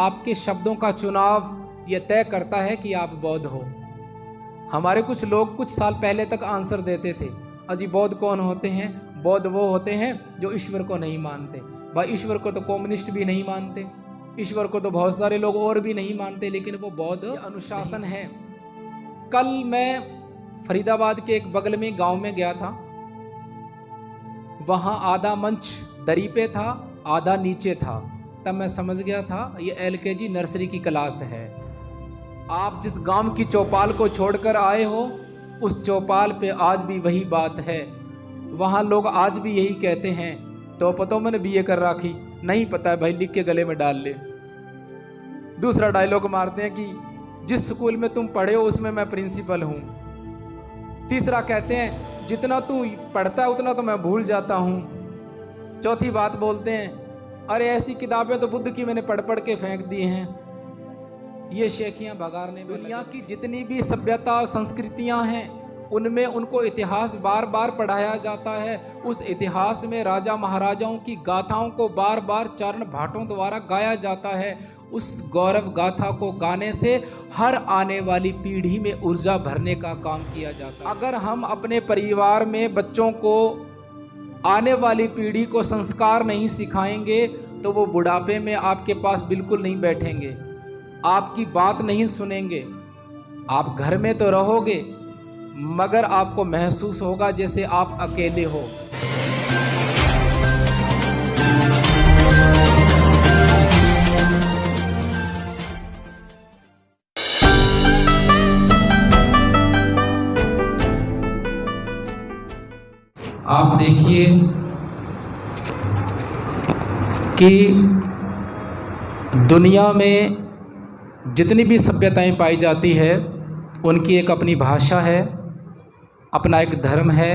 आपके शब्दों का चुनाव ये तय करता है कि आप बौद्ध हो। हमारे कुछ लोग कुछ साल पहले तक आंसर देते थे, अजी बौद्ध कौन होते हैं? बौद्ध वो होते हैं जो ईश्वर को नहीं मानते। भाई ईश्वर को तो कम्युनिस्ट भी नहीं मानते, ईश्वर को तो बहुत सारे लोग और भी नहीं मानते, लेकिन वो बौद्ध अनुशासन है। कल मैं फरीदाबाद के एक बगल में गांव में गया था। वहां आधा मंच दरी पे था, आधा नीचे था। तब मैं समझ गया था ये LKG नर्सरी की क्लास है। आप जिस गांव की चौपाल को छोड़कर आए हो, उस चौपाल पे आज भी वही बात है। वहाँ लोग आज भी यही कहते हैं, तो पतो मैंने BA कर रखी, नहीं पता है भाई, लिख के गले में डाल ले। दूसरा डायलॉग मारते हैं कि जिस स्कूल में तुम पढ़े हो उसमें मैं प्रिंसिपल हूँ। तीसरा कहते हैं जितना तू पढ़ता है उतना तो मैं भूल जाता हूँ। चौथी बात बोलते हैं, अरे ऐसी किताबें तो बुद्ध की मैंने पढ़ पढ़ के फेंक दी हैं। ये शेखियाँ भगाड़ने। दुनिया की जितनी भी सभ्यता संस्कृतियाँ हैं उनमें उनको इतिहास बार बार पढ़ाया जाता है। उस इतिहास में राजा महाराजाओं की गाथाओं को बार बार चरण भाटों द्वारा गाया जाता है। उस गौरव गाथा को गाने से हर आने वाली पीढ़ी में ऊर्जा भरने का काम किया जाता है। अगर हम अपने परिवार में बच्चों को, आने वाली पीढ़ी को संस्कार नहीं सिखाएंगे तो वो बुढ़ापे में आपके पास बिल्कुल नहीं बैठेंगे, आपकी बात नहीं सुनेंगे। आप घर में तो रहोगे मगर आपको महसूस होगा जैसे आप अकेले हो। आप देखिए कि दुनिया में जितनी भी सभ्यताएं पाई जाती है उनकी एक अपनी भाषा है, अपना एक धर्म है,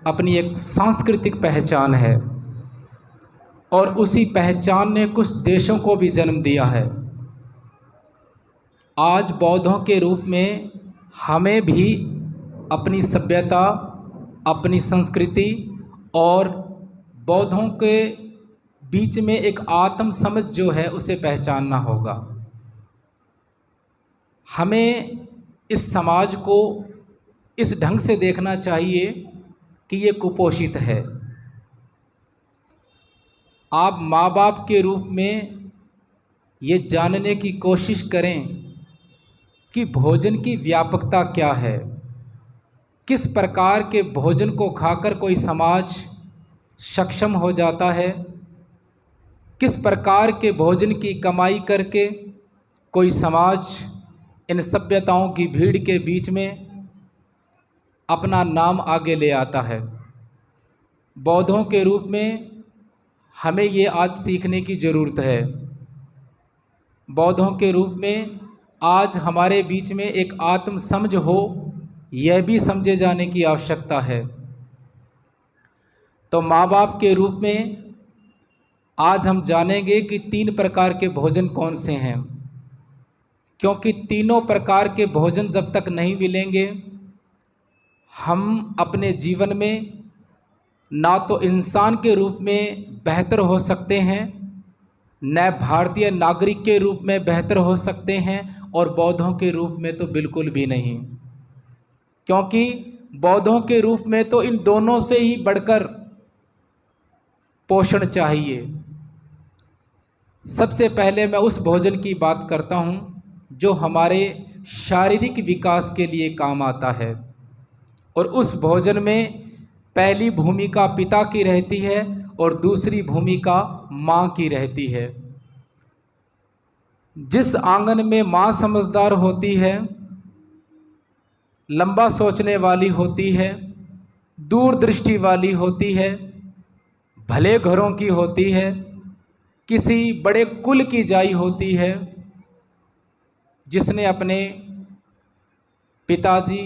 अपनी एक सांस्कृतिक पहचान है, और उसी पहचान ने कुछ देशों को भी जन्म दिया है। आज बौद्धों के रूप में हमें भी अपनी सभ्यता, अपनी संस्कृति और बौद्धों के बीच में एक आत्म समझ जो है उसे पहचानना होगा। हमें इस समाज को इस ढंग से देखना चाहिए कि ये कुपोषित है। आप माँ बाप के रूप में ये जानने की कोशिश करें कि भोजन की व्यापकता क्या है, किस प्रकार के भोजन को खाकर कोई समाज सक्षम हो जाता है, किस प्रकार के भोजन की कमाई करके कोई समाज इन सभ्यताओं की भीड़ के बीच में अपना नाम आगे ले आता है। बौद्धों के रूप में हमें ये आज सीखने की ज़रूरत है। बौद्धों के रूप में आज हमारे बीच में एक आत्म समझ हो, यह भी समझे जाने की आवश्यकता है। तो माँ बाप के रूप में आज हम जानेंगे कि 3 प्रकार के भोजन कौन से हैं, क्योंकि तीनों प्रकार के भोजन जब तक नहीं मिलेंगे हम अपने जीवन में ना तो इंसान के रूप में बेहतर हो सकते हैं, न भारतीय नागरिक के रूप में बेहतर हो सकते हैं, और बौद्धों के रूप में तो बिल्कुल भी नहीं। क्योंकि बौद्धों के रूप में तो इन दोनों से ही बढ़कर पोषण चाहिए। सबसे पहले मैं उस भोजन की बात करता हूँ जो हमारे शारीरिक विकास के लिए काम आता है, और उस भोजन में पहली भूमिका पिता की रहती है और दूसरी भूमिका माँ की रहती है। जिस आंगन में माँ समझदार होती है, लंबा सोचने वाली होती है, दूरदृष्टि वाली होती है, भले घरों की होती है, किसी बड़े कुल की जाई होती है, जिसने अपने पिताजी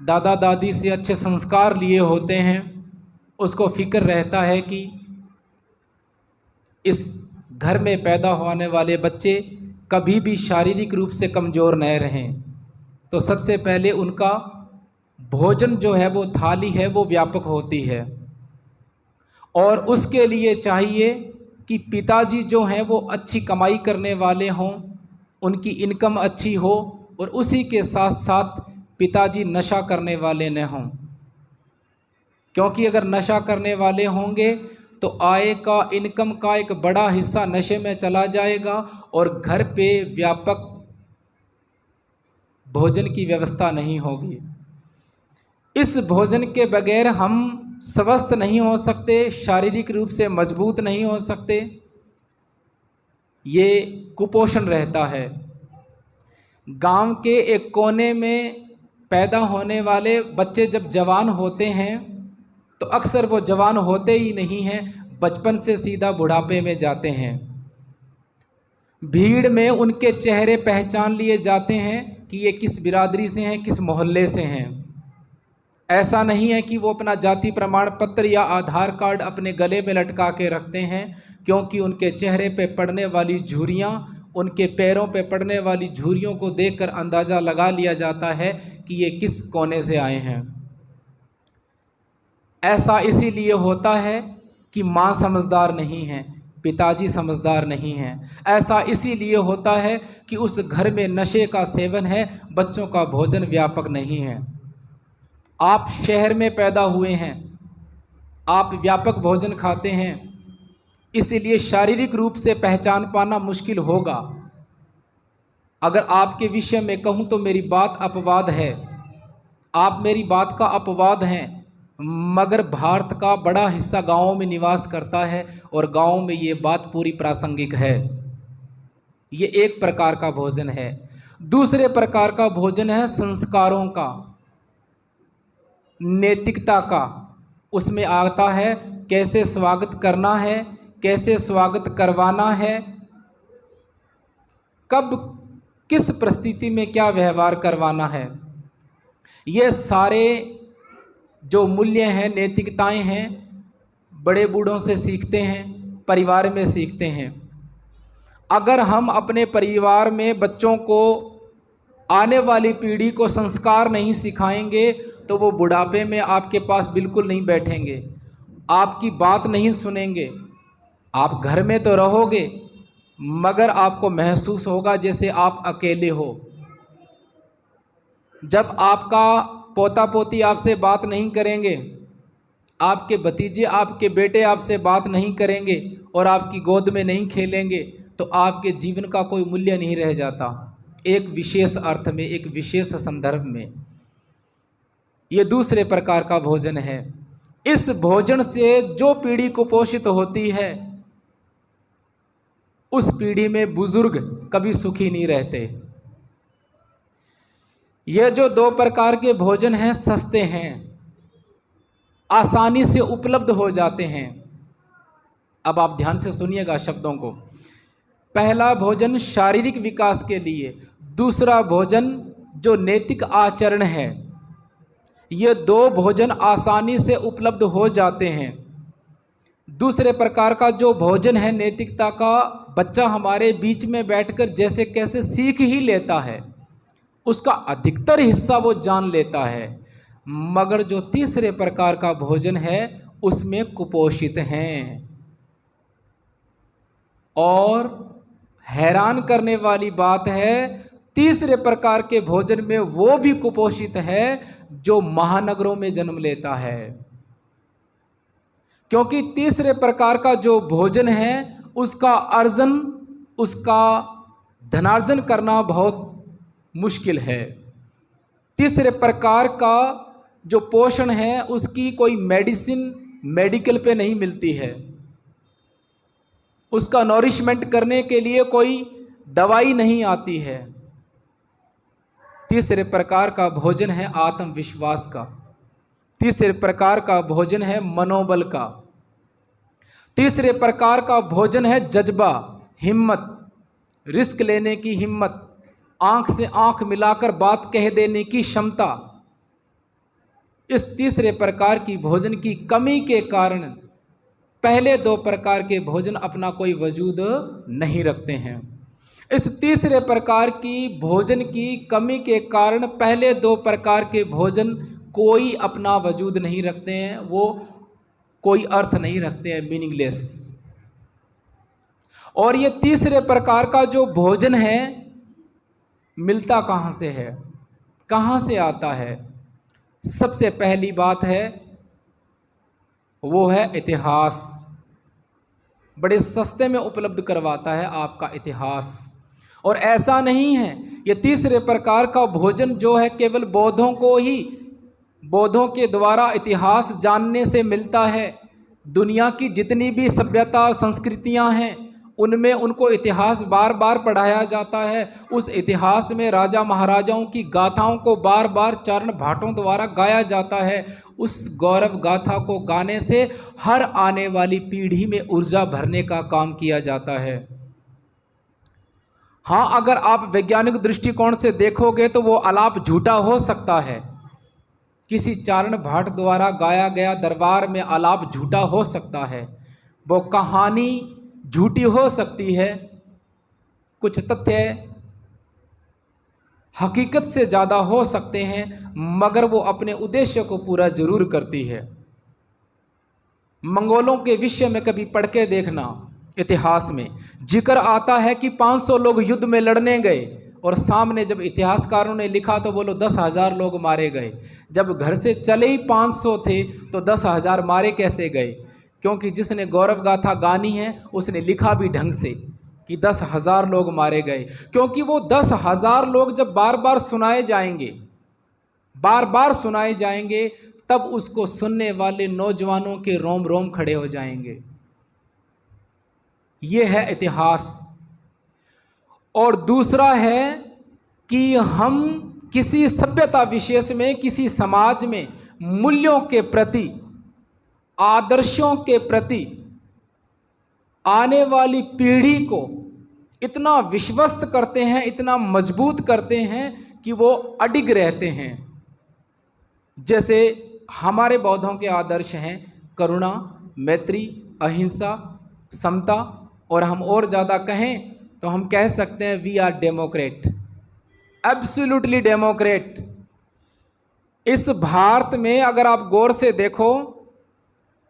दादा दादी से अच्छे संस्कार लिए होते हैं, उसको फिक्र रहता है कि इस घर में पैदा होने वाले बच्चे कभी भी शारीरिक रूप से कमज़ोर न रहें। तो सबसे पहले उनका भोजन जो है वो थाली है वो व्यापक होती है, और उसके लिए चाहिए कि पिताजी जो हैं वो अच्छी कमाई करने वाले हों, उनकी इनकम अच्छी हो, और उसी के साथ साथ पिताजी नशा करने वाले न हों। क्योंकि अगर नशा करने वाले होंगे तो आय का, इनकम का एक बड़ा हिस्सा नशे में चला जाएगा और घर पे व्यापक भोजन की व्यवस्था नहीं होगी। इस भोजन के बगैर हम स्वस्थ नहीं हो सकते, शारीरिक रूप से मजबूत नहीं हो सकते। ये कुपोषण रहता है। गांव के एक कोने में पैदा होने वाले बच्चे जब जवान होते हैं तो अक्सर वो जवान होते ही नहीं हैं, बचपन से सीधा बुढ़ापे में जाते हैं। भीड़ में उनके चेहरे पहचान लिए जाते हैं कि ये किस बिरादरी से हैं, किस मोहल्ले से हैं। ऐसा नहीं है कि वो अपना जाति प्रमाण पत्र या आधार कार्ड अपने गले में लटका के रखते हैं, क्योंकि उनके चेहरे पे पड़ने वाली झुर्रियाँ, उनके पैरों पे पड़ने वाली झुर्रियों को देखकर अंदाज़ा लगा लिया जाता है कि ये किस कोने से आए हैं। ऐसा इसीलिए होता है कि माँ समझदार नहीं है, पिताजी समझदार नहीं हैं। ऐसा इसीलिए होता है कि उस घर में नशे का सेवन है, बच्चों का भोजन व्यापक नहीं है। आप शहर में पैदा हुए हैं, आप व्यापक भोजन खाते हैं, इसलिए शारीरिक रूप से पहचान पाना मुश्किल होगा। अगर आपके विषय में कहूँ तो मेरी बात अपवाद है, आप मेरी बात का अपवाद हैं, मगर भारत का बड़ा हिस्सा गाँवों में निवास करता है और गाँव में ये बात पूरी प्रासंगिक है। ये एक प्रकार का भोजन है। दूसरे प्रकार का भोजन है संस्कारों का, नैतिकता का। उसमें आता है कैसे स्वागत करना है, कैसे स्वागत करवाना है, कब किस परिस्थिति में क्या व्यवहार करवाना है। ये सारे जो मूल्य हैं, नैतिकताएं हैं, बड़े बूढ़ों से सीखते हैं, परिवार में सीखते हैं। अगर हम अपने परिवार में बच्चों को, आने वाली पीढ़ी को संस्कार नहीं सिखाएंगे तो वो बुढ़ापे में आपके पास बिल्कुल नहीं बैठेंगे, आपकी बात नहीं सुनेंगे। आप घर में तो रहोगे मगर आपको महसूस होगा जैसे आप अकेले हो। जब आपका पोता पोती आपसे बात नहीं करेंगे, आपके भतीजे, आपके बेटे आपसे बात नहीं करेंगे और आपकी गोद में नहीं खेलेंगे तो आपके जीवन का कोई मूल्य नहीं रह जाता। एक विशेष अर्थ में, एक विशेष संदर्भ में। ये दूसरे प्रकार का भोजन है। इस भोजन से जो पीढ़ी कुपोषित होती है उस पीढ़ी में बुजुर्ग कभी सुखी नहीं रहते। ये जो दो प्रकार के भोजन हैं सस्ते हैं, आसानी से उपलब्ध हो जाते हैं। अब आप ध्यान से सुनिएगा शब्दों को। पहला भोजन शारीरिक विकास के लिए, दूसरा भोजन जो नैतिक आचरण है। ये दो भोजन आसानी से उपलब्ध हो जाते हैं। दूसरे प्रकार का जो भोजन है नैतिकता का, बच्चा हमारे बीच में बैठकर जैसे कैसे सीख ही लेता है, उसका अधिकतर हिस्सा वो जान लेता है। मगर जो तीसरे प्रकार का भोजन है उसमें कुपोषित हैं। और हैरान करने वाली बात है, तीसरे प्रकार के भोजन में वो भी कुपोषित है जो महानगरों में जन्म लेता है। क्योंकि तीसरे प्रकार का जो भोजन है उसका अर्जन, उसका धनार्जन करना बहुत मुश्किल है। तीसरे प्रकार का जो पोषण है उसकी कोई मेडिसिन, मेडिकल पे नहीं मिलती है। उसका नॉरिशमेंट करने के लिए कोई दवाई नहीं आती है। तीसरे प्रकार का भोजन है आत्मविश्वास का। तीसरे प्रकार का भोजन है मनोबल का। तीसरे प्रकार का भोजन है जज्बा, हिम्मत, रिस्क लेने की हिम्मत, आंख से आंख मिलाकर बात कह देने की क्षमता। इस तीसरे प्रकार की भोजन की कमी के कारण पहले दो प्रकार के भोजन अपना कोई वजूद नहीं रखते हैं। इस तीसरे प्रकार की भोजन की कमी के कारण पहले दो प्रकार के भोजन कोई अपना वजूद नहीं रखते हैं, वो कोई अर्थ नहीं रखते हैं, मीनिंगलेस। और ये तीसरे प्रकार का जो भोजन है मिलता कहाँ से है, कहाँ से आता है? सबसे पहली बात है वो है इतिहास। बड़े सस्ते में उपलब्ध करवाता है आपका इतिहास। और ऐसा नहीं है, ये तीसरे प्रकार का भोजन जो है केवल बौद्धों को ही, बौद्धों के द्वारा इतिहास जानने से मिलता है। दुनिया की जितनी भी सभ्यता संस्कृतियां हैं उनमें उनको इतिहास बार बार पढ़ाया जाता है। उस इतिहास में राजा महाराजाओं की गाथाओं को बार बार चारण भाटों द्वारा गाया जाता है। उस गौरव गाथा को गाने से हर आने वाली पीढ़ी में ऊर्जा भरने का काम किया जाता है। हाँ, अगर आप वैज्ञानिक दृष्टिकोण से देखोगे तो वो आलाप झूठा हो सकता है। किसी चारण भाट द्वारा गाया गया दरबार में आलाप झूठा हो सकता है, वो कहानी झूठी हो सकती है, कुछ तथ्य हकीकत से ज़्यादा हो सकते हैं, मगर वो अपने उद्देश्य को पूरा जरूर करती है। मंगोलों के विषय में कभी पढ़ के देखना, इतिहास में जिक्र आता है कि 500 लोग युद्ध में लड़ने गए और सामने जब इतिहासकारों ने लिखा तो बोलो 10,000 लोग मारे गए। जब घर से चले ही 500 थे तो 10,000 मारे कैसे गए? क्योंकि जिसने गौरव गाथा गानी है उसने लिखा भी ढंग से कि 10,000 लोग मारे गए। क्योंकि वो 10,000 लोग जब बार बार सुनाए जाएंगे, बार बार सुनाए जाएंगे, तब उसको सुनने वाले नौजवानों के रोम रोम खड़े हो जाएंगे। ये है इतिहास। और दूसरा है कि हम किसी सभ्यता विशेष में, किसी समाज में मूल्यों के प्रति, आदर्शों के प्रति आने वाली पीढ़ी को इतना विश्वस्त करते हैं, इतना मजबूत करते हैं कि वो अडिग रहते हैं। जैसे हमारे बौद्धों के आदर्श हैं करुणा, मैत्री, अहिंसा, समता, और हम और ज़्यादा कहें तो हम कह सकते हैं we are democrat, absolutely democrat. इस भारत में अगर आप गौर से देखो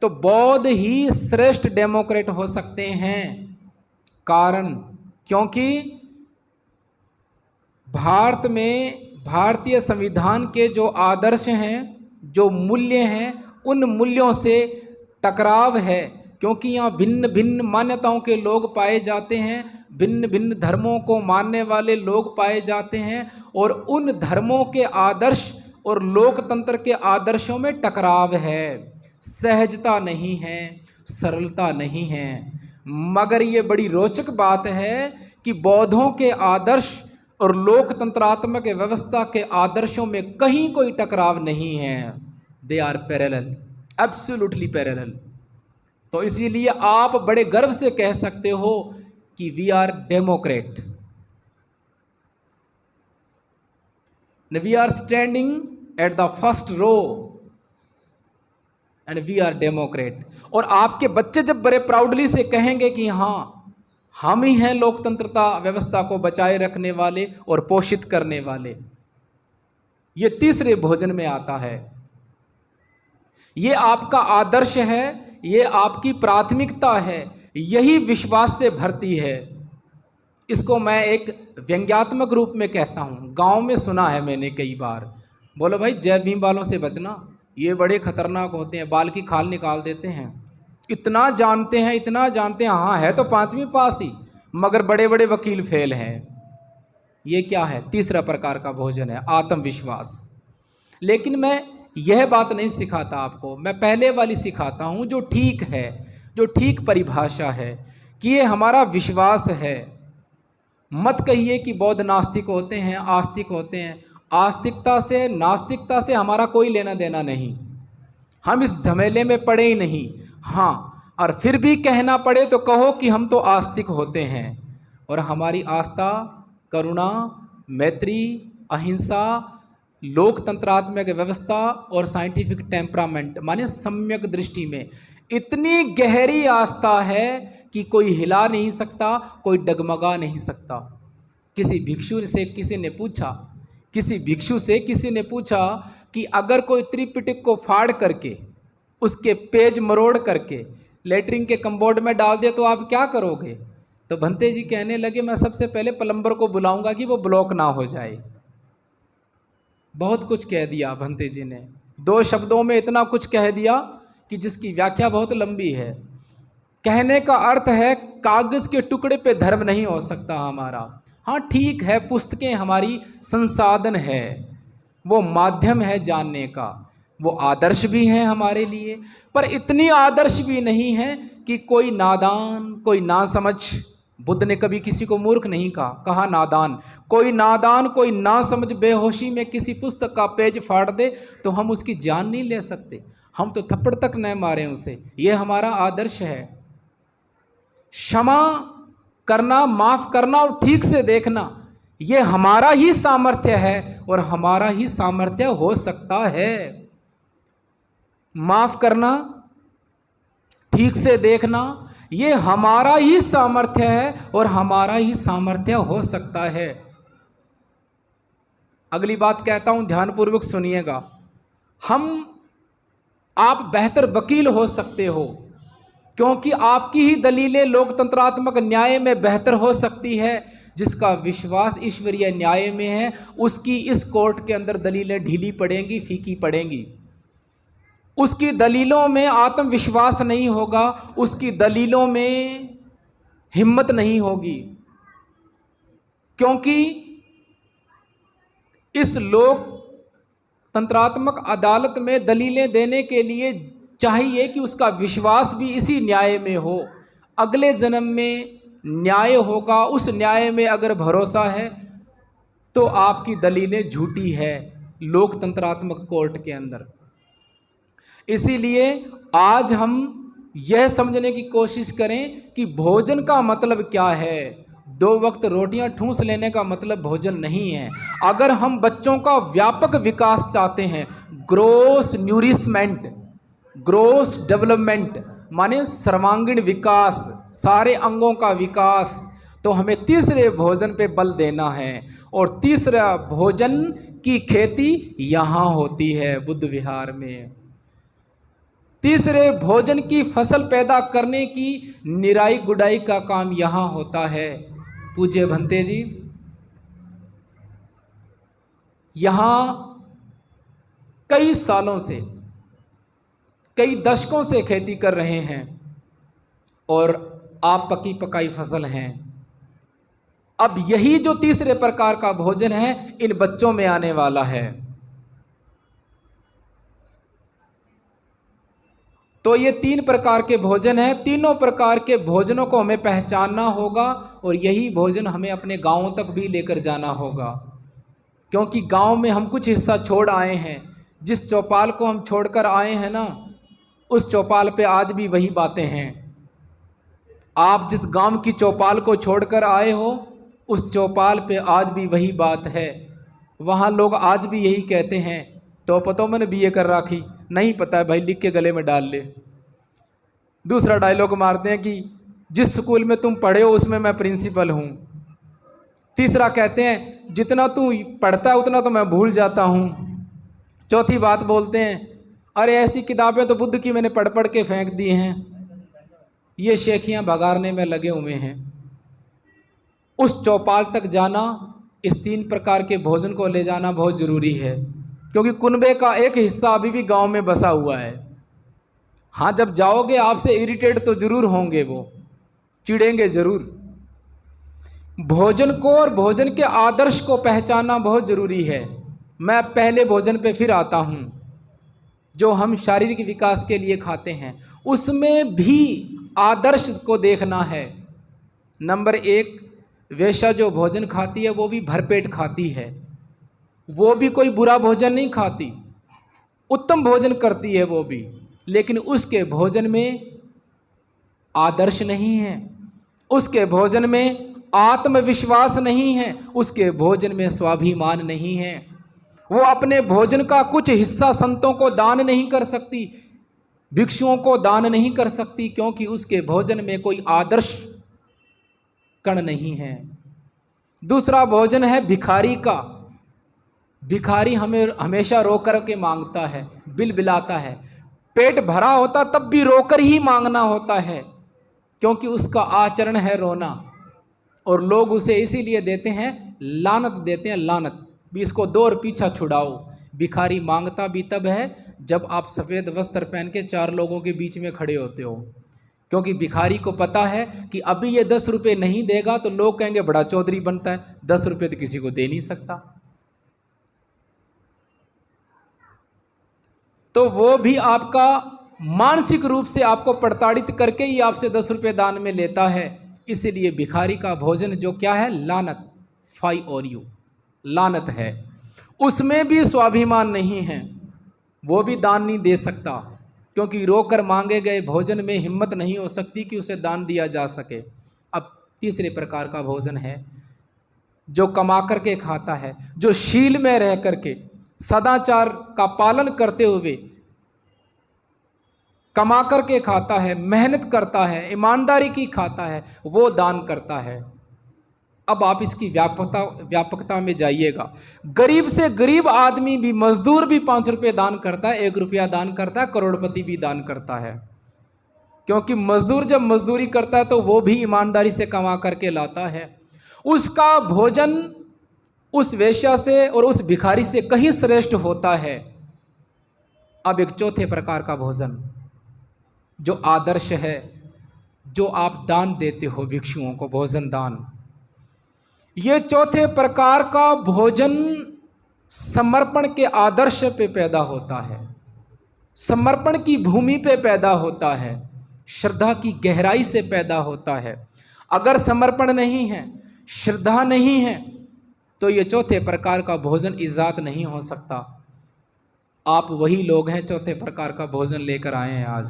तो बौद्ध ही श्रेष्ठ डेमोक्रेट हो सकते हैं। कारण क्योंकि भारत में भारतीय संविधान के जो आदर्श हैं, जो मूल्य हैं, उन मूल्यों से टकराव है। क्योंकि यहाँ भिन्न भिन्न मान्यताओं के लोग पाए जाते हैं, भिन्न भिन्न धर्मों को मानने वाले लोग पाए जाते हैं, और उन धर्मों के आदर्श और लोकतंत्र के आदर्शों में टकराव है, सहजता नहीं है, सरलता नहीं है। मगर ये बड़ी रोचक बात है कि बौद्धों के आदर्श और लोकतंत्रात्मक व्यवस्था के आदर्शों में कहीं कोई टकराव नहीं है। They are parallel, absolutely parallel. तो इसीलिए आप बड़े गर्व से कह सकते हो कि we are democrat, we are standing at the first row and we are democrat. और आपके बच्चे जब बड़े प्राउडली से कहेंगे कि हाँ, हम ही हैं लोकतंत्रता व्यवस्था को बचाए रखने वाले और पोषित करने वाले, ये तीसरे भोजन में आता है। ये आपका आदर्श है, ये आपकी प्राथमिकता है, यही विश्वास से भरती है। इसको मैं एक व्यंग्यात्मक रूप में कहता हूँ, गांव में सुना है मैंने कई बार। बोलो भाई जय भीम वालों से बचना, ये बड़े खतरनाक होते हैं, बाल की खाल निकाल देते हैं, इतना जानते हैं, इतना जानते हैं। हाँ, है तो 5वीं पास ही, मगर बड़े बड़े वकील फेल हैं। ये क्या है? तीसरा प्रकार का भोजन है, आत्मविश्वास। लेकिन मैं यह बात नहीं सिखाता आपको, मैं पहले वाली सिखाता हूँ जो ठीक है, जो ठीक परिभाषा है कि ये हमारा विश्वास है। मत कहिए कि बौद्ध नास्तिक होते हैं, आस्तिक होते हैं। आस्तिकता से, नास्तिकता से हमारा कोई लेना देना नहीं, हम इस झमेले में पड़े ही नहीं। हाँ, और फिर भी कहना पड़े तो कहो कि हम तो आस्तिक होते हैं, और हमारी आस्था करुणा, मैत्री, अहिंसा, लोकतंत्रात्मक व्यवस्था और साइंटिफिक टेम्परामेंट माने सम्यक दृष्टि में इतनी गहरी आस्था है कि कोई हिला नहीं सकता, कोई डगमगा नहीं सकता। किसी भिक्षु से किसी ने पूछा कि अगर कोई त्रिपिटक को फाड़ करके उसके पेज मरोड़ करके लेटरिन के कम्बोर्ड में डाल दे तो आप क्या करोगे? तो भंते जी कहने लगे मैं सबसे पहले प्लम्बर को बुलाऊंगा कि वो ब्लॉक ना हो जाए। बहुत कुछ कह दिया भंते जी ने, 2 शब्दों में इतना कुछ कह दिया कि जिसकी व्याख्या बहुत लंबी है। कहने का अर्थ है कागज़ के टुकड़े पे धर्म नहीं हो सकता हमारा। हाँ ठीक है, पुस्तकें हमारी संसाधन है, वो माध्यम है जानने का, वो आदर्श भी हैं हमारे लिए, पर इतनी आदर्श भी नहीं है कि कोई नादान, कोई नासमझ, बुद्ध ने कभी किसी को मूर्ख नहीं कहा नादान, कोई नादान, कोई नासमझ बेहोशी में किसी पुस्तक का पेज फाड़ दे तो हम उसकी जान नहीं ले सकते, हम तो थप्पड़ तक न मारें उसे। ये हमारा आदर्श है। क्षमा करना, माफ़ करना और ठीक से देखना, ये हमारा ही सामर्थ्य है और हमारा ही सामर्थ्य हो सकता है। माफ़ करना, ठीक से देखना, ये हमारा ही सामर्थ्य है और हमारा ही सामर्थ्य हो सकता है। अगली बात कहता हूं, ध्यानपूर्वक सुनिएगा। आप बेहतर वकील हो सकते हो क्योंकि आपकी ही दलीलें लोकतंत्रात्मक न्याय में बेहतर हो सकती है। जिसका विश्वास ईश्वरीय न्याय में है उसकी इस कोर्ट के अंदर दलीलें ढीली पड़ेंगी, फीकी पड़ेंगी। उसकी दलीलों में आत्मविश्वास नहीं होगा, उसकी दलीलों में हिम्मत नहीं होगी, क्योंकि इस लोकतंत्रात्मक अदालत में दलीलें देने के लिए चाहिए कि उसका विश्वास भी इसी न्याय में हो। अगले जन्म में न्याय होगा, उस न्याय में अगर भरोसा है तो आपकी दलीलें झूठी है लोकतंत्रात्मक कोर्ट के अंदर। इसीलिए आज हम यह समझने की कोशिश करें कि भोजन का मतलब क्या है। 2 वक्त रोटियां ठूंस लेने का मतलब भोजन नहीं है। अगर हम बच्चों का व्यापक विकास चाहते हैं, ग्रोस न्यूरिशमेंट, ग्रोस डेवलपमेंट माने सर्वांगीण विकास, सारे अंगों का विकास, तो हमें तीसरे भोजन पे बल देना है। और तीसरा भोजन की खेती यहाँ होती है बुद्ध विहार में। तीसरे भोजन की फसल पैदा करने की निराई गुड़ाई का काम यहाँ होता है। पूज्य भंते जी यहाँ कई सालों से, कई दशकों से खेती कर रहे हैं और आप पकी पकाई फसल हैं। अब यही जो तीसरे प्रकार का भोजन है इन बच्चों में आने वाला है। तो ये 3 प्रकार के भोजन हैं। तीनों प्रकार के भोजनों को हमें पहचानना होगा और यही भोजन हमें अपने गांवों तक भी लेकर जाना होगा, क्योंकि गांव में हम कुछ हिस्सा छोड़ आए हैं। जिस चौपाल को हम छोड़कर आए हैं ना, उस चौपाल पे आज भी वही बातें हैं। आप जिस गांव की चौपाल को छोड़कर आए हो उस चौपाल पे आज भी वही बात है। वहाँ लोग आज भी यही कहते हैं, तो पतो मैंने बीए कर राखी, नहीं पता है भाई, लिख के गले में डाल ले। दूसरा डायलॉग मारते हैं कि जिस स्कूल में तुम पढ़े हो उसमें मैं प्रिंसिपल हूँ। तीसरा कहते हैं जितना तू पढ़ता है उतना तो मैं भूल जाता हूँ। चौथी बात बोलते हैं, अरे ऐसी किताबें तो बुद्ध की मैंने पढ़ पढ़ के फेंक दी हैं। ये शेखियाँ भगाड़ने में लगे हुए हैं। उस चौपाल तक जाना, इस 3 प्रकार के भोजन को ले जाना बहुत ज़रूरी है, क्योंकि कुनबे का एक हिस्सा अभी भी गांव में बसा हुआ है। हाँ, जब जाओगे आपसे इरिटेट तो ज़रूर होंगे, वो चिढ़ेंगे ज़रूर। भोजन को और भोजन के आदर्श को पहचानना बहुत ज़रूरी है। मैं पहले भोजन पे फिर आता हूँ, जो हम शारीरिक विकास के लिए खाते हैं, उसमें भी आदर्श को देखना है। नंबर 1, वेश्या जो भोजन खाती है वो भी भरपेट खाती है, वो भी कोई बुरा भोजन नहीं खाती, उत्तम भोजन करती है वो भी, लेकिन उसके भोजन में आदर्श नहीं है, उसके भोजन में आत्मविश्वास नहीं है, उसके भोजन में स्वाभिमान नहीं है। वो अपने भोजन का कुछ हिस्सा संतों को दान नहीं कर सकती, भिक्षुओं को दान नहीं कर सकती, क्योंकि उसके भोजन में कोई आदर्श कण नहीं है। दूसरा भोजन है भिखारी का। भिखारी हमें हमेशा रोकर के मांगता है, बिलबिलाता है, पेट भरा होता तब भी रोकर ही मांगना होता है, क्योंकि उसका आचरण है रोना। और लोग उसे इसीलिए देते हैं, लानत देते हैं, लानत भी इसको दो और पीछा छुड़ाओ। भिखारी मांगता भी तब है जब आप सफ़ेद वस्त्र पहन के 4 लोगों के बीच में खड़े होते हो, क्योंकि भिखारी को पता है कि अभी ये 10 रुपये नहीं देगा तो लोग कहेंगे बड़ा चौधरी बनता है, 10 रुपये तो किसी को दे नहीं सकता। तो वो भी आपका मानसिक रूप से आपको प्रताड़ित करके ही आपसे 10 रुपये दान में लेता है। इसलिए भिखारी का भोजन जो क्या है, लानत, फाई ऑन यू, लानत है। उसमें भी स्वाभिमान नहीं है, वो भी दान नहीं दे सकता, क्योंकि रोकर मांगे गए भोजन में हिम्मत नहीं हो सकती कि उसे दान दिया जा सके। अब तीसरे प्रकार का भोजन है जो कमा करके खाता है, जो शील में रह करके सदाचार का पालन करते हुए कमा करके खाता है, मेहनत करता है, ईमानदारी की खाता है, वो दान करता है। अब आप इसकी व्यापकता में जाइएगा। गरीब से गरीब आदमी भी, मजदूर भी 5 रुपये दान करता है, 1 रुपया दान करता है, करोड़पति भी दान करता है। क्योंकि मजदूर जब मजदूरी करता है तो वो भी ईमानदारी से कमा करके लाता है। उसका भोजन उस वेश्या से और उस भिखारी से कहीं श्रेष्ठ होता है। अब एक चौथे प्रकार का भोजन जो आदर्श है, जो आप दान देते हो भिक्षुओं को, भोजन दान, ये चौथे प्रकार का भोजन समर्पण के आदर्श पे पैदा होता है, समर्पण की भूमि पे पैदा होता है, श्रद्धा की गहराई से पैदा होता है। अगर समर्पण नहीं है, श्रद्धा नहीं है, तो ये चौथे प्रकार का भोजन इज्जत नहीं हो सकता। आप वही लोग हैं चौथे प्रकार का भोजन लेकर आए हैं आज।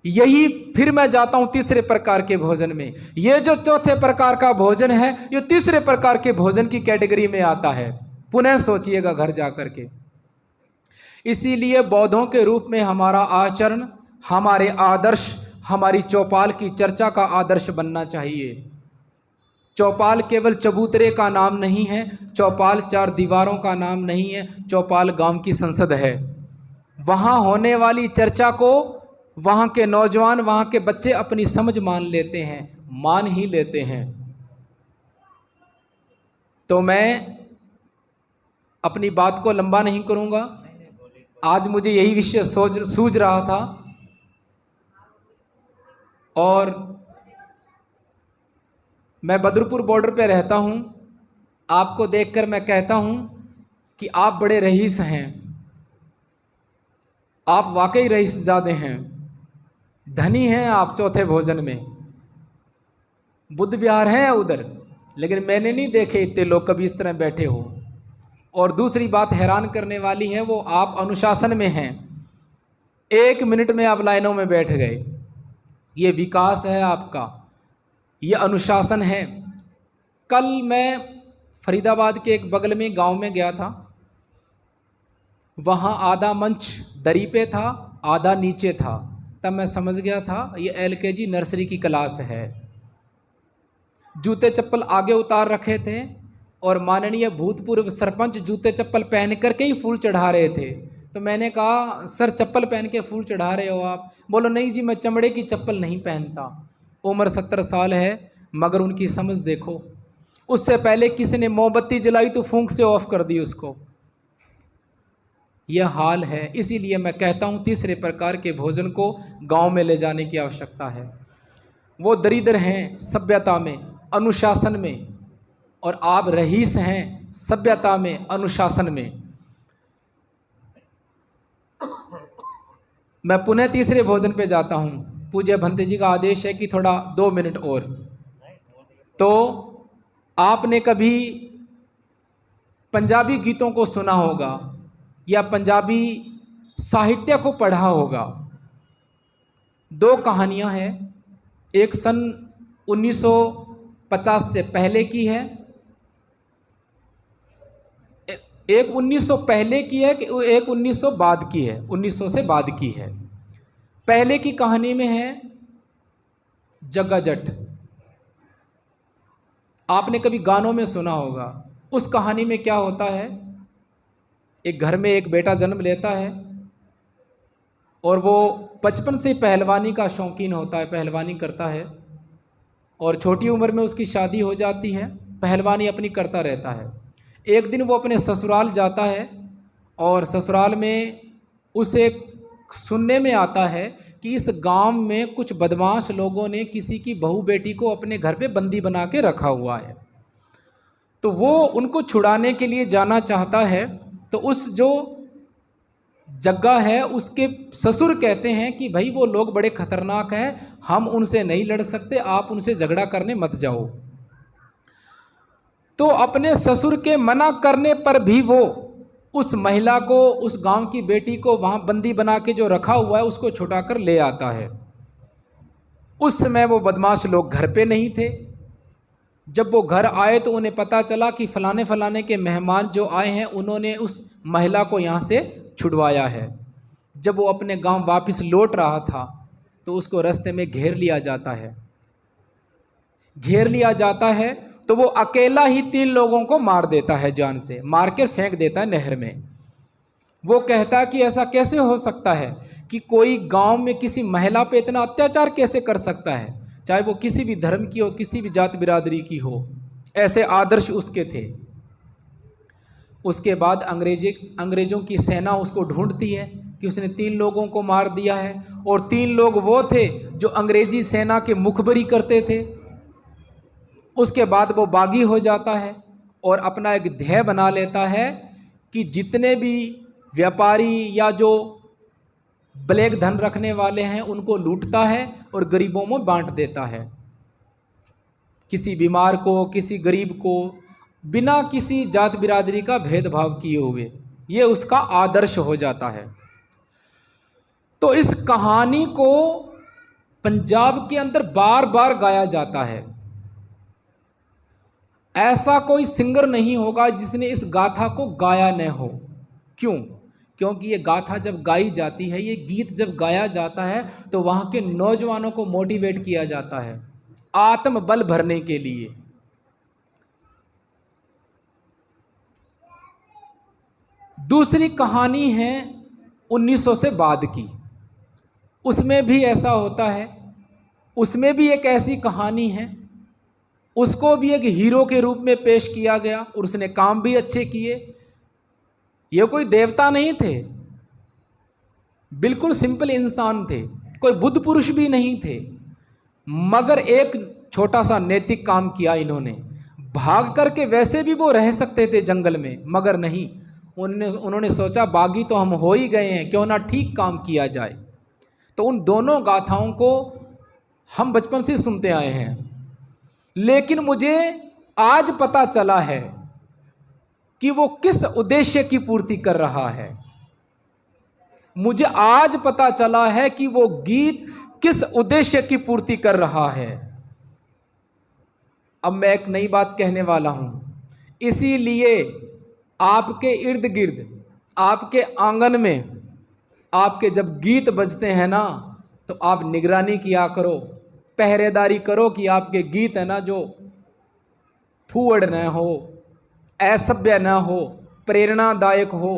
यही फिर मैं जाता हूं तीसरे प्रकार के भोजन में। ये जो चौथे प्रकार का भोजन है, ये तीसरे प्रकार के भोजन की कैटेगरी में आता है। पुनः सोचिएगा घर जाकर के। इसीलिए बौद्धों के रूप में हमारा आचरण, हमारे आदर्श, हमारी चौपाल की चर्चा का आदर्श बनना चाहिए। चौपाल केवल चबूतरे का नाम नहीं है, चौपाल 4 दीवारों का नाम नहीं है, चौपाल गांव की संसद है। वहाँ होने वाली चर्चा को वहाँ के नौजवान, वहाँ के बच्चे अपनी समझ मान लेते हैं, मान ही लेते हैं। तो मैं अपनी बात को लंबा नहीं करूँगा। आज मुझे यही विषय सूझ रहा था और मैं बदरपुर बॉर्डर पे रहता हूँ। आपको देखकर मैं कहता हूँ कि आप बड़े रईस हैं, आप वाकई रईसज़ादे हैं, धनी हैं आप चौथे भोजन में। बुद्ध विहार हैं उधर, लेकिन मैंने नहीं देखे इतने लोग कभी इस तरह बैठे हो। और दूसरी बात हैरान करने वाली है, वो आप अनुशासन में हैं। 1 मिनट में आप लाइनों में बैठ गए। ये विकास है आपका, ये अनुशासन है। कल मैं फरीदाबाद के एक बगल में गांव में गया था। वहाँ आधा मंच दरी पे था, आधा नीचे था। तब मैं समझ गया था ये LKG नर्सरी की क्लास है। जूते चप्पल आगे उतार रखे थे और माननीय भूतपूर्व सरपंच जूते चप्पल पहन करके ही फूल चढ़ा रहे थे। तो मैंने कहा, सर चप्पल पहन के फूल चढ़ा रहे हो आप? बोलो नहीं जी, मैं चमड़े की चप्पल नहीं पहनता। उम्र 70 साल है, मगर उनकी समझ देखो। उससे पहले किसी ने मोमबत्ती जलाई तो फूंक से ऑफ कर दी उसको। यह हाल है। इसीलिए मैं कहता हूँ तीसरे प्रकार के भोजन को गांव में ले जाने की आवश्यकता है। वो दरिद्र हैं सभ्यता में, अनुशासन में, और आप रईस हैं सभ्यता में, अनुशासन में। मैं पुनः तीसरे भोजन पे जाता हूँ। पूज्य भंते जी का आदेश है कि थोड़ा 2 मिनट और। तो आपने कभी पंजाबी गीतों को सुना होगा या पंजाबी साहित्य को पढ़ा होगा। 2 कहानियां हैं, एक सन 1950 से पहले की है, एक 1900 पहले की है, एक 1900 बाद की है, 1900 से बाद की है। पहले की कहानी में है जग्गा जट। आपने कभी गानों में सुना होगा। उस कहानी में क्या होता है, एक घर में एक बेटा जन्म लेता है और वो बचपन से पहलवानी का शौकीन होता है, पहलवानी करता है, और छोटी उम्र में उसकी शादी हो जाती है, पहलवानी अपनी करता रहता है। एक दिन वो अपने ससुराल जाता है और ससुराल में उसे सुनने में आता है कि इस गांव में कुछ बदमाश लोगों ने किसी की बहू बेटी को अपने घर पे बंदी बना के रखा हुआ है। तो वो उनको छुड़ाने के लिए जाना चाहता है। तो उस जो जगह है उसके ससुर कहते हैं कि भाई वो लोग बड़े खतरनाक हैं, हम उनसे नहीं लड़ सकते, आप उनसे झगड़ा करने मत जाओ। तो अपने ससुर के मना करने पर भी वो उस महिला को, उस गांव की बेटी को वहाँ बंदी बना के जो रखा हुआ है उसको छुड़ाकर ले आता है। उस समय वो बदमाश लोग घर पे नहीं थे। जब वो घर आए तो उन्हें पता चला कि फलाने फलाने के मेहमान जो आए हैं उन्होंने उस महिला को यहाँ से छुड़वाया है। जब वो अपने गांव वापस लौट रहा था तो उसको रास्ते में घेर लिया जाता है। घेर लिया जाता है तो वो अकेला ही 3 लोगों को मार देता है, जान से मार कर फेंक देता है नहर में। वो कहता है कि ऐसा कैसे हो सकता है कि कोई गांव में किसी महिला पे इतना अत्याचार कैसे कर सकता है, चाहे वो किसी भी धर्म की हो, किसी भी जात बिरादरी की हो। ऐसे आदर्श उसके थे। उसके बाद अंग्रेज़ों की सेना उसको ढूंढती है कि उसने 3 लोगों को मार दिया है, और 3 लोग वो थे जो अंग्रेज़ी सेना के मुखबरी करते थे। उसके बाद वो बागी हो जाता है और अपना एक ध्येय बना लेता है कि जितने भी व्यापारी या जो ब्लैक धन रखने वाले हैं उनको लूटता है और गरीबों में बांट देता है। किसी बीमार को, किसी गरीब को, बिना किसी जात बिरादरी का भेदभाव किए हुए। ये उसका आदर्श हो जाता है। तो इस कहानी को पंजाब के अंदर बार बार गाया जाता है। ऐसा कोई सिंगर नहीं होगा जिसने इस गाथा को गाया न हो। क्यों? क्योंकि ये गाथा जब गाई जाती है, ये गीत जब गाया जाता है तो वहाँ के नौजवानों को मोटिवेट किया जाता है आत्मबल भरने के लिए। दूसरी कहानी है 1900 से बाद की। उसमें भी ऐसा होता है। उसमें भी एक ऐसी कहानी है, उसको भी एक हीरो के रूप में पेश किया गया और उसने काम भी अच्छे किए। ये कोई देवता नहीं थे, बिल्कुल सिंपल इंसान थे, कोई बुद्ध पुरुष भी नहीं थे, मगर एक छोटा सा नैतिक काम किया इन्होंने। भाग करके वैसे भी वो रह सकते थे जंगल में, मगर नहीं, उन्होंने सोचा बागी तो हम हो ही गए हैं, क्यों ना ठीक काम किया जाए। तो उन दोनों गाथाओं को हम बचपन से सुनते आए हैं, लेकिन मुझे आज पता चला है कि वो किस उद्देश्य की पूर्ति कर रहा है। मुझे आज पता चला है कि वो गीत किस उद्देश्य की पूर्ति कर रहा है। अब मैं एक नई बात कहने वाला हूं, इसीलिए आपके इर्द गिर्द, आपके आंगन में आपके जब गीत बजते हैं ना, तो आप निगरानी किया करो, पहरेदारी करो कि आपके गीत है ना जो फूवड़ न हो, असभ्य न हो, प्रेरणादायक हो,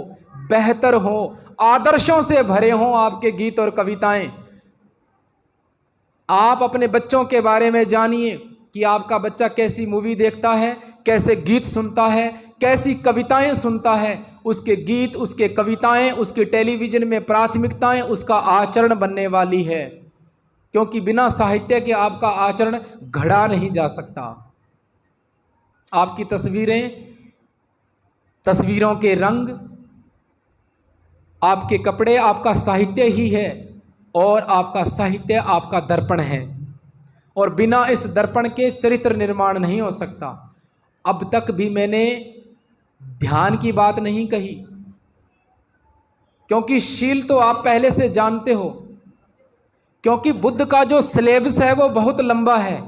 बेहतर हो, आदर्शों से भरे हों आपके गीत और कविताएं। आप अपने बच्चों के बारे में जानिए कि आपका बच्चा कैसी मूवी देखता है, कैसे गीत सुनता है, कैसी कविताएं सुनता है। उसके गीत, उसके कविताएं, उसके टेलीविज़न में प्राथमिकताएं उसका आचरण बनने वाली है, क्योंकि बिना साहित्य के आपका आचरण घड़ा नहीं जा सकता। आपकी तस्वीरें, तस्वीरों के रंग, आपके कपड़े आपका साहित्य ही है, और आपका साहित्य आपका दर्पण है, और बिना इस दर्पण के चरित्र निर्माण नहीं हो सकता। अब तक भी मैंने ध्यान की बात नहीं कही, क्योंकि शील तो आप पहले से जानते हो, क्योंकि बुद्ध का जो सिलेबस है वो बहुत लंबा है।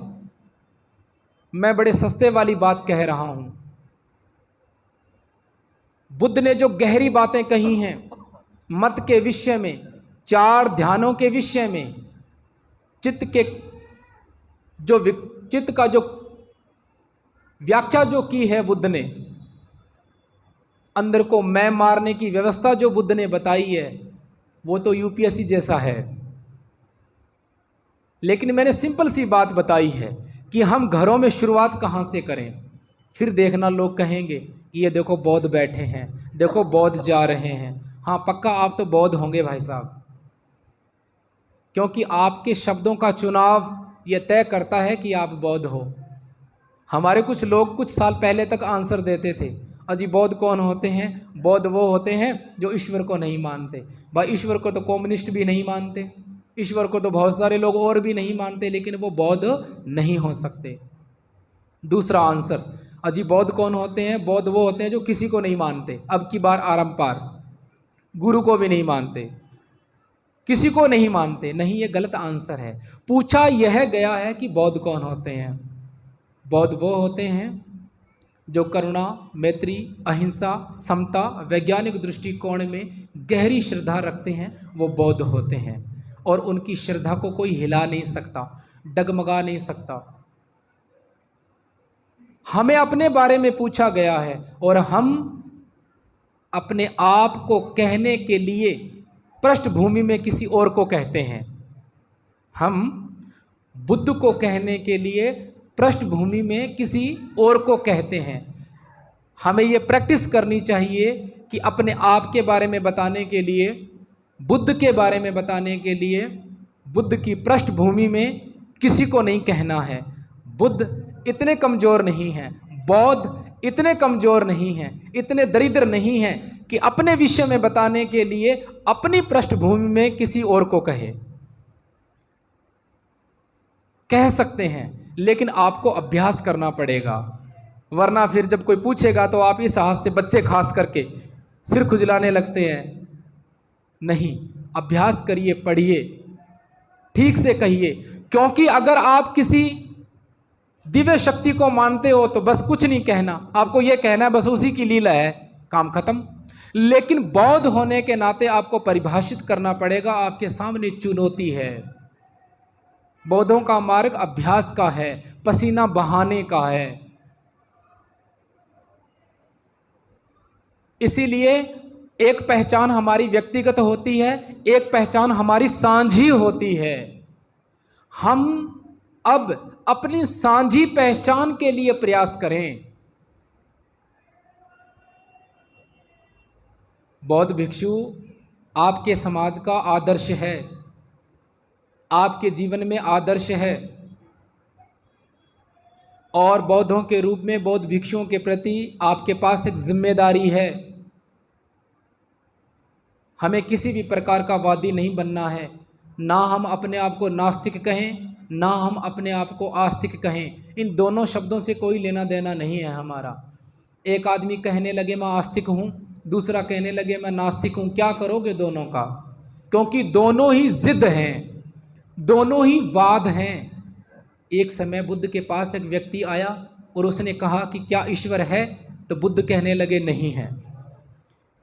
मैं बड़े सस्ते वाली बात कह रहा हूं। बुद्ध ने जो गहरी बातें कही हैं मत के विषय में, 4 ध्यानों के विषय में, चित्त का जो व्याख्या जो की है बुद्ध ने, अंदर को मैं मारने की व्यवस्था जो बुद्ध ने बताई है, वो तो यूपीएससी जैसा है। लेकिन मैंने सिंपल सी बात बताई है कि हम घरों में शुरुआत कहाँ से करें। फिर देखना लोग कहेंगे कि ये देखो बौद्ध बैठे हैं, देखो बौद्ध जा रहे हैं। हाँ पक्का आप तो बौद्ध होंगे भाई साहब, क्योंकि आपके शब्दों का चुनाव ये तय करता है कि आप बौद्ध हो। हमारे कुछ लोग कुछ साल पहले तक आंसर देते थे, अजी बौद्ध कौन होते हैं? बौद्ध वो होते हैं जो ईश्वर को नहीं मानते। भाई ईश्वर को तो कम्युनिस्ट भी नहीं मानते, ईश्वर को तो बहुत सारे लोग और भी नहीं मानते, लेकिन वो बौद्ध नहीं हो सकते। दूसरा आंसर, अजी बौद्ध कौन होते हैं? बौद्ध वो होते हैं जो किसी को नहीं मानते, अब की बार आरंपार, गुरु को भी नहीं मानते, किसी को नहीं मानते। नहीं, ये गलत आंसर है। पूछा यह गया है कि बौद्ध कौन होते हैं। बौद्ध वो होते हैं जो करुणा, मैत्री, अहिंसा, समता, वैज्ञानिक दृष्टिकोण में गहरी श्रद्धा रखते हैं, वो बौद्ध होते हैं। और उनकी श्रद्धा को कोई हिला नहीं सकता, डगमगा नहीं सकता। हमें अपने बारे में पूछा गया है और हम अपने आप को कहने के लिए पृष्ठभूमि में किसी और को कहते हैं। हम बुद्ध को कहने के लिए पृष्ठभूमि में किसी और को कहते हैं। हमें ये प्रैक्टिस करनी चाहिए कि अपने आप के बारे में बताने के लिए, बुद्ध के बारे में बताने के लिए, बुद्ध की पृष्ठभूमि में किसी को नहीं कहना है। बुद्ध इतने कमज़ोर नहीं हैं, बौद्ध इतने कमज़ोर नहीं हैं, इतने दरिद्र नहीं हैं कि अपने विषय में बताने के लिए अपनी पृष्ठभूमि में किसी और को कह सकते हैं, लेकिन आपको अभ्यास करना पड़ेगा। वरना फिर जब कोई पूछेगा तो आप इस हाथ से, बच्चे खास करके, सिर खुजलाने लगते हैं। नहीं, अभ्यास करिए, पढ़िए, ठीक से कहिए। क्योंकि अगर आप किसी दिव्य शक्ति को मानते हो तो बस कुछ नहीं कहना, आपको यह कहना है बस उसी की लीला है, काम खत्म। लेकिन बौद्ध होने के नाते आपको परिभाषित करना पड़ेगा। आपके सामने चुनौती है। बौद्धों का मार्ग अभ्यास का है, पसीना बहाने का है। इसीलिए एक पहचान हमारी व्यक्तिगत होती है, एक पहचान हमारी साझी होती है। हम अब अपनी साझी पहचान के लिए प्रयास करें। बौद्ध भिक्षु आपके समाज का आदर्श है, आपके जीवन में आदर्श है। और बौद्धों के रूप में बौद्ध भिक्षुओं के प्रति आपके पास एक जिम्मेदारी है। हमें किसी भी प्रकार का वादी नहीं बनना है। ना हम अपने आप को नास्तिक कहें, ना हम अपने आप को आस्तिक कहें। इन दोनों शब्दों से कोई लेना देना नहीं है हमारा। एक आदमी कहने लगे मैं आस्तिक हूँ, दूसरा कहने लगे मैं नास्तिक हूँ, क्या करोगे दोनों का? क्योंकि दोनों ही जिद हैं, दोनों ही वाद हैं। एक समय बुद्ध के पास एक व्यक्ति आया और उसने कहा कि क्या ईश्वर है? तो बुद्ध कहने लगे नहीं है।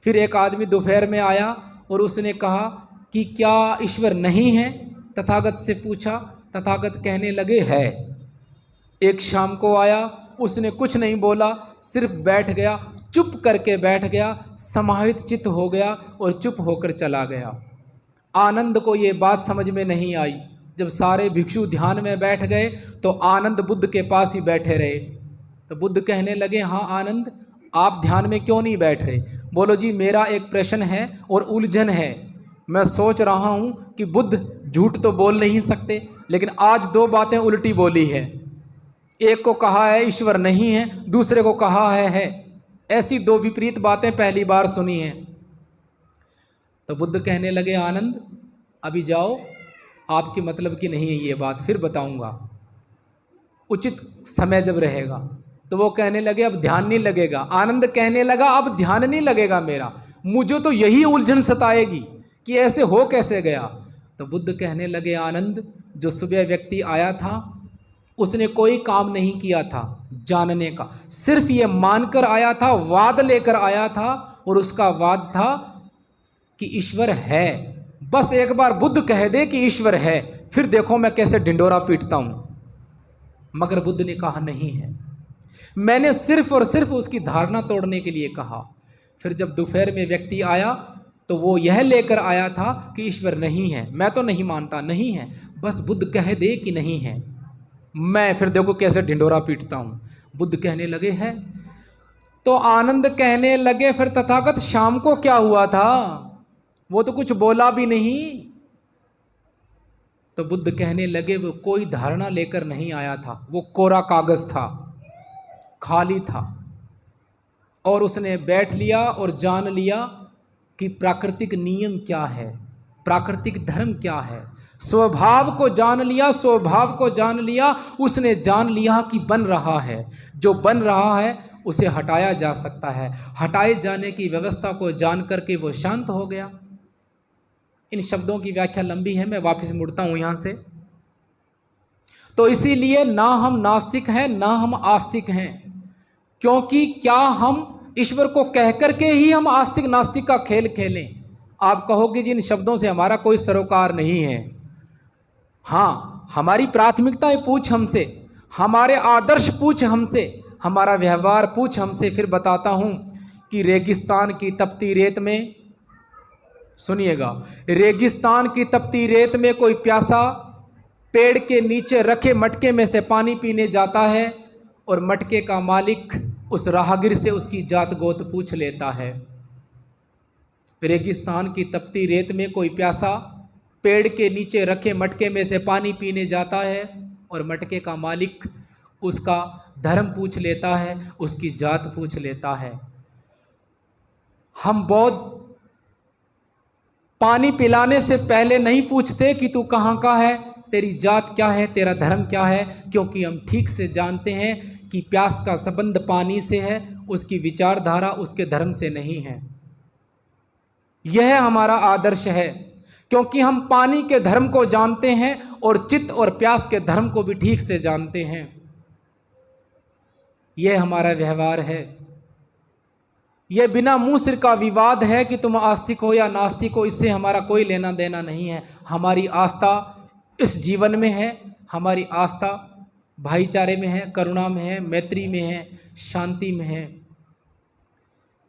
फिर एक आदमी दोपहर में आया और उसने कहा कि क्या ईश्वर नहीं है? तथागत से पूछा, तथागत कहने लगे है। एक शाम को आया, उसने कुछ नहीं बोला, सिर्फ बैठ गया, चुप करके बैठ गया, समाहित चित्त हो गया और चुप होकर चला गया। आनंद को ये बात समझ में नहीं आई। जब सारे भिक्षु ध्यान में बैठ गए तो आनंद बुद्ध के पास ही बैठे रहे। तो बुद्ध कहने लगे, हाँ आनंद, आप ध्यान में क्यों नहीं बैठ रहे? बोलो जी, मेरा एक प्रश्न है और उलझन है। मैं सोच रहा हूँ कि बुद्ध झूठ तो बोल नहीं सकते, लेकिन आज दो बातें उल्टी बोली है। एक को कहा है ईश्वर नहीं है, दूसरे को कहा है। ऐसी दो विपरीत बातें पहली बार सुनी हैं। तो बुद्ध कहने लगे, आनंद अभी जाओ, आपके मतलब की नहीं है ये बात, फिर बताऊंगा उचित समय जब रहेगा। तो वो कहने लगे अब ध्यान नहीं लगेगा। आनंद कहने लगा अब ध्यान नहीं लगेगा मेरा, मुझे तो यही उलझन सताएगी कि ऐसे हो कैसे गया। तो बुद्ध कहने लगे, आनंद, जो सुबह व्यक्ति आया था उसने कोई काम नहीं किया था जानने का, सिर्फ ये मानकर आया था, वाद लेकर आया था, और उसका वाद था कि ईश्वर है। बस एक बार बुद्ध कह दे कि ईश्वर है, फिर देखो मैं कैसे ढिंडोरा पीटता हूँ। मगर बुद्ध ने कहा नहीं है। मैंने सिर्फ और सिर्फ उसकी धारणा तोड़ने के लिए कहा। फिर जब दोपहर में व्यक्ति आया तो वो यह लेकर आया था कि ईश्वर नहीं है। मैं तो नहीं मानता, नहीं है, बस बुद्ध कह दे कि नहीं है। मैं फिर देखो कैसे ढिंडोरा पीटता हूँ। बुद्ध कहने लगे हैं तो आनंद कहने लगे, फिर तथागत शाम को क्या हुआ था? वो तो कुछ बोला भी नहीं। तो बुद्ध कहने लगे वो कोई धारणा लेकर नहीं आया था, वो कोरा कागज था, खाली था, और उसने बैठ लिया और जान लिया कि प्राकृतिक नियम क्या है, प्राकृतिक धर्म क्या है। स्वभाव को जान लिया, स्वभाव को जान लिया। उसने जान लिया कि बन रहा है, जो बन रहा है उसे हटाया जा सकता है। हटाए जाने की व्यवस्था को जान करके वो शांत हो गया। इन शब्दों की व्याख्या लंबी है, मैं वापस मुड़ता हूं यहां से। तो इसीलिए ना हम नास्तिक हैं ना हम आस्तिक हैं, क्योंकि क्या हम ईश्वर को कह करके ही हम आस्तिक नास्तिक का खेल खेलें? आप कहोगे जी इन शब्दों से हमारा कोई सरोकार नहीं है। हाँ, हमारी प्राथमिकताएं पूछ हमसे, हमारे आदर्श पूछ हमसे, हमारा व्यवहार पूछ हमसे। फिर बताता हूं कि रेगिस्तान की तपती रेत में, सुनिएगा, रेगिस्तान की तपती रेत में कोई प्यासा पेड़ के नीचे रखे मटके में से पानी पीने जाता है और मटके का मालिक उस राहगीर से उसकी जात गोत पूछ लेता है। रेगिस्तान की तपती रेत में कोई प्यासा पेड़ के नीचे रखे मटके में से पानी पीने जाता है और मटके का मालिक उसका धर्म पूछ लेता है, उसकी जात पूछ लेता है। हम बौद्ध पानी पिलाने से पहले नहीं पूछते कि तू कहाँ का है, तेरी जात क्या है, तेरा धर्म क्या है, क्योंकि हम ठीक से जानते हैं कि प्यास का संबंध पानी से है, उसकी विचारधारा उसके धर्म से नहीं है। यह हमारा आदर्श है, क्योंकि हम पानी के धर्म को जानते हैं और चित्त और प्यास के धर्म को भी ठीक से जानते हैं। यह हमारा व्यवहार है। यह बिना मुंह सिर का विवाद है कि तुम आस्तिक हो या नास्तिक हो, इससे हमारा कोई लेना देना नहीं है। हमारी आस्था इस जीवन में है, हमारी आस्था भाईचारे में है, करुणा में है, मैत्री में है, शांति में है,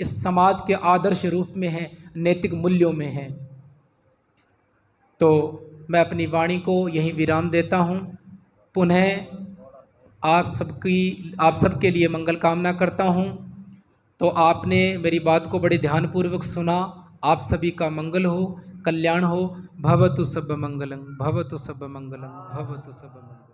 इस समाज के आदर्श रूप में है, नैतिक मूल्यों में है। तो मैं अपनी वाणी को यहीं विराम देता हूँ। पुनः आप सबके लिए मंगल कामना करता हूँ। तो आपने मेरी बात को बड़े ध्यानपूर्वक सुना। आप सभी का मंगल हो, कल्याण हो। भवतु सब मंगलम, भवतु सब मंगलम, भवतु सब मंगलम।